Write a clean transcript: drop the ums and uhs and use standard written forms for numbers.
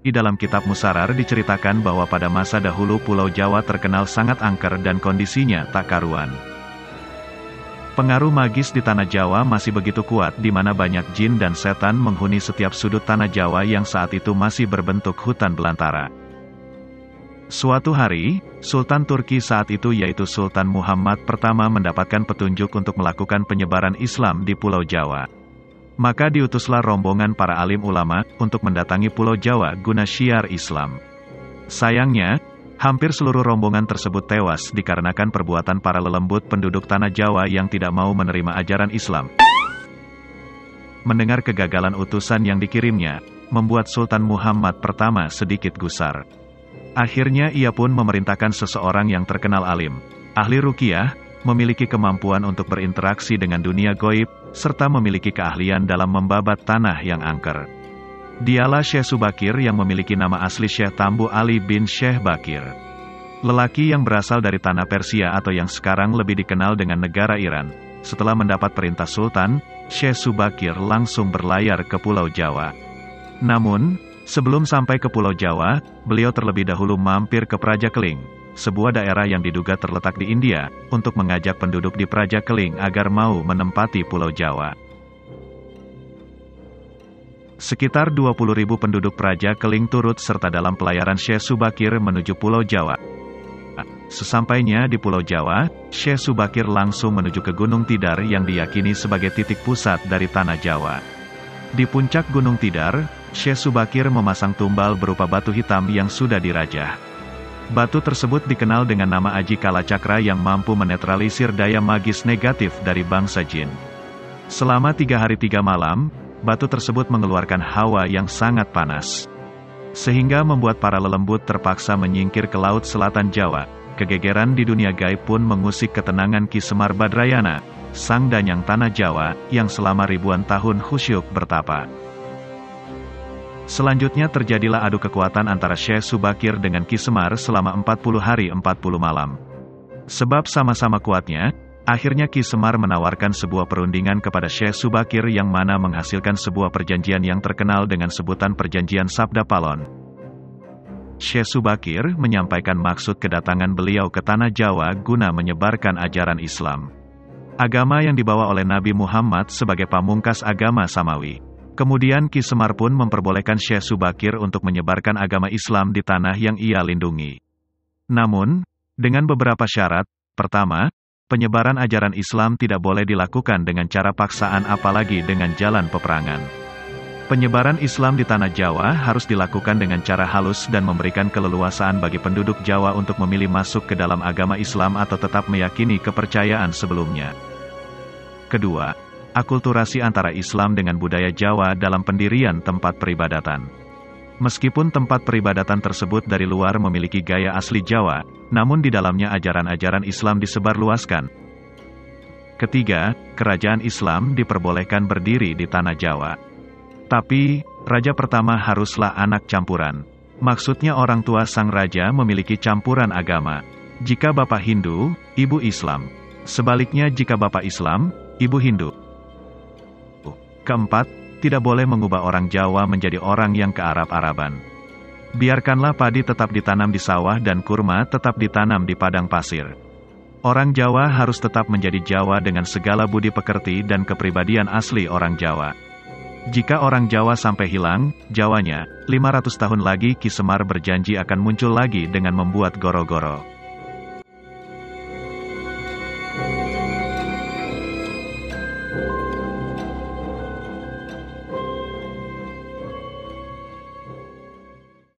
Di dalam kitab Musarar diceritakan bahwa pada masa dahulu Pulau Jawa terkenal sangat angker dan kondisinya tak karuan. Pengaruh magis di tanah Jawa masih begitu kuat di mana banyak jin dan setan menghuni setiap sudut tanah Jawa yang saat itu masih berbentuk hutan belantara. Suatu hari, Sultan Turki saat itu yaitu Sultan Muhammad pertama mendapatkan petunjuk untuk melakukan penyebaran Islam di Pulau Jawa. Maka diutuslah rombongan para alim ulama untuk mendatangi Pulau Jawa guna syiar Islam. Sayangnya, hampir seluruh rombongan tersebut tewas dikarenakan perbuatan para lelembut penduduk tanah Jawa yang tidak mau menerima ajaran Islam. Mendengar kegagalan utusan yang dikirimnya, membuat Sultan Muhammad pertama sedikit gusar. Akhirnya ia pun memerintahkan seseorang yang terkenal alim, ahli ruqyah, memiliki kemampuan untuk berinteraksi dengan dunia gaib, serta memiliki keahlian dalam membabat tanah yang angker. Dialah Syekh Subakir yang memiliki nama asli Syekh Tambu Ali bin Syekh Bakir. Lelaki yang berasal dari tanah Persia atau yang sekarang lebih dikenal dengan negara Iran. Setelah mendapat perintah Sultan, Syekh Subakir langsung berlayar ke Pulau Jawa. Namun, sebelum sampai ke Pulau Jawa, beliau terlebih dahulu mampir ke Praja Keling, sebuah daerah yang diduga terletak di India, untuk mengajak penduduk di Praja Keling agar mau menempati Pulau Jawa. Sekitar 20.000 penduduk Praja Keling turut serta dalam pelayaran Syekh Subakir menuju Pulau Jawa. Sesampainya di Pulau Jawa, Syekh Subakir langsung menuju ke Gunung Tidar yang diyakini sebagai titik pusat dari tanah Jawa. Di puncak Gunung Tidar, Syekh Subakir memasang tumbal berupa batu hitam yang sudah dirajah. Batu tersebut dikenal dengan nama Aji Kalacakra yang mampu menetralisir daya magis negatif dari bangsa jin. Selama 3 hari 3 malam, batu tersebut mengeluarkan hawa yang sangat panas. Sehingga membuat para lelembut terpaksa menyingkir ke Laut Selatan Jawa. Kegegeran di dunia gaib pun mengusik ketenangan Ki Semar Badrayana, sang danyang tanah Jawa, yang selama ribuan tahun khusyuk bertapa. Selanjutnya terjadilah adu kekuatan antara Syekh Subakir dengan Ki Semar selama 40 hari 40 malam. Sebab sama-sama kuatnya, akhirnya Ki Semar menawarkan sebuah perundingan kepada Syekh Subakir yang mana menghasilkan sebuah perjanjian yang terkenal dengan sebutan Perjanjian Sabda Palon. Syekh Subakir menyampaikan maksud kedatangan beliau ke tanah Jawa guna menyebarkan ajaran Islam, agama yang dibawa oleh Nabi Muhammad sebagai pamungkas agama Samawi. Kemudian Ki Semar pun memperbolehkan Syekh Subakir untuk menyebarkan agama Islam di tanah yang ia lindungi. Namun, dengan beberapa syarat. Pertama, penyebaran ajaran Islam tidak boleh dilakukan dengan cara paksaan apalagi dengan jalan peperangan. Penyebaran Islam di tanah Jawa harus dilakukan dengan cara halus dan memberikan keleluasaan bagi penduduk Jawa untuk memilih masuk ke dalam agama Islam atau tetap meyakini kepercayaan sebelumnya. Kedua, akulturasi antara Islam dengan budaya Jawa dalam pendirian tempat peribadatan. Meskipun tempat peribadatan tersebut dari luar memiliki gaya asli Jawa, namun di dalamnya ajaran-ajaran Islam disebarluaskan. Ketiga, kerajaan Islam diperbolehkan berdiri di tanah Jawa. Tapi, raja pertama haruslah anak campuran. Maksudnya orang tua sang raja memiliki campuran agama. Jika bapak Hindu, ibu Islam. Sebaliknya jika bapak Islam, ibu Hindu. Keempat, tidak boleh mengubah orang Jawa menjadi orang yang kearab-araban. Biarkanlah padi tetap ditanam di sawah dan kurma tetap ditanam di padang pasir. Orang Jawa harus tetap menjadi Jawa dengan segala budi pekerti dan kepribadian asli orang Jawa. Jika orang Jawa sampai hilang, Jawanya, 500 tahun lagi Ki Semar berjanji akan muncul lagi dengan membuat goro-goro.